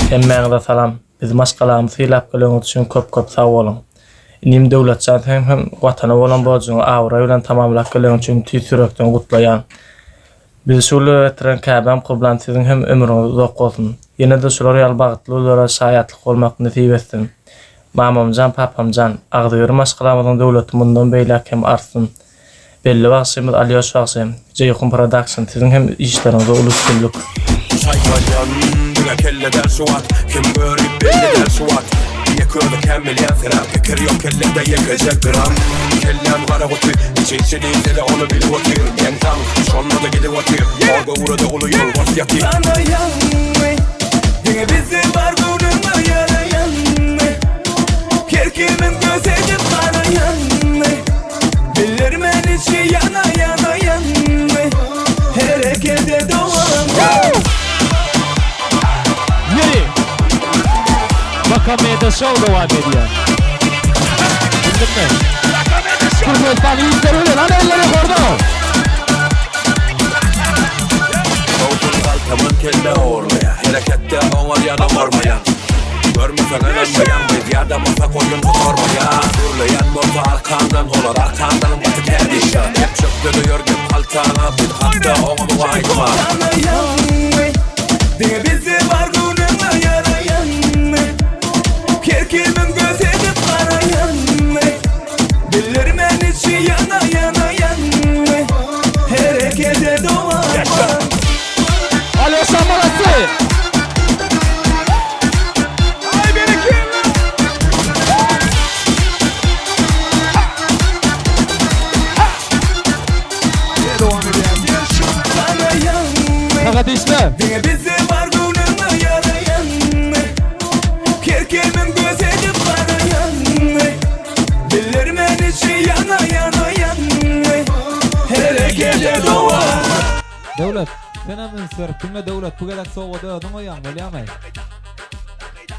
Hemmeňe salam. Biz maşgalarymyzy hilap geleňiz üçin köp sag bolun. Nim döwletçan hem watana bolan boljuňy awra bilen tamamlap geleň üçin tüýsürekden gutlaýan. Biz şol etren käbem goblan siziň hem ömrüňiz uzak bolsun. Ýene de şolar ýal bagtly olara şaýatlyk bolmak nasip etsin. Mamamjan, papamjan, agdyr maşgalarymyzyň döwleti mundan beýle hem artsyn. Belli wagtymyz Alýaş Wagşym, Jeyhun Production siziň hem işleriňize ulusçuluk. Kelle der şu at, kim görüp belli der şu at. Yıkıldı kemmeleyen selam, fikir yok kellede yıkacak gram. Kellem kara otur, içeçeliği de onu bil otur. Yentam, şonla da gidip otur, orada uğradı oluyor, vos yakı. Sana yanme, yine bizi var bununla yarayanme. Kerkimin göz edip bana yanme. Bilirmen içi yana yana yanme. Harekete doğan. Bakameda Show devam ediyor. Bildin mi? Kırmızıdan iyilikler öyle lan elleri kordu. Kovdun kalkamın kelle ormaya, harekette onlar yana varmayan. Görmüşsen önemmeyen, biz yada masa koyun tutormayan. Durlayan bolsa arkandan olar, arkandan batık erdişa. Hep çöktü duyur gün kaltana, bir hatta onu vaytma. Sana yanme, yine bizi var bununla yarayanme. Kerkimin göz edip bana yanme. Bilirmen içi yana yana yanme. Harekete doğan. Alyoşan Marası. Ay beni kim? Devam edelim. Sana yanme. Fakat ismi. Yine bizi var bununla yarayanme. Kerkimin göz edip bana yanme. Bilirmen içi yana yana yanme. Harekete doğan. Devlet. Sen hemen sırtınla devlet bu kadar soğudu ödün o yan bilemey.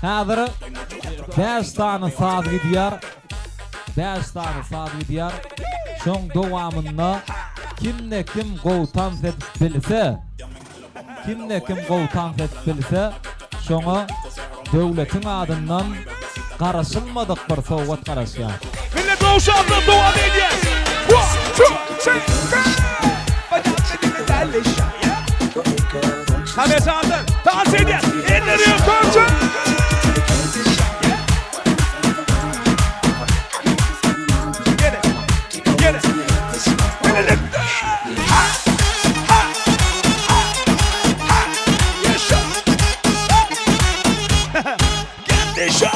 Hazır 5 tane saat gidiyor. 5 tane saat gidiyor. Şoň dowamynda kimne kim gowtan edip bilse, kimne kim gowtan edip bilse, şoňa döwletiň adyndan garaşylmadyk bir sowgat garaşýar. Millet Oğuzhan'la devam edeceğiz. 1, 2, 3, Hadi sağdan dans edeceğiz. Elleri yukarı. Gene. Millet. Yaşa. Yaşa.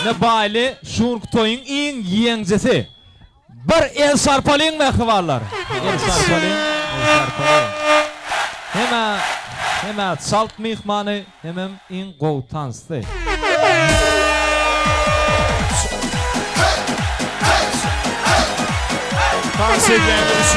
Ne bali şurk toyun iň ýeňjesi. Bir el sarpalyň mähli barlar. El sarpalyň. Hema salt mihmany, hemem iň gowtansy. Dans edeceğiz.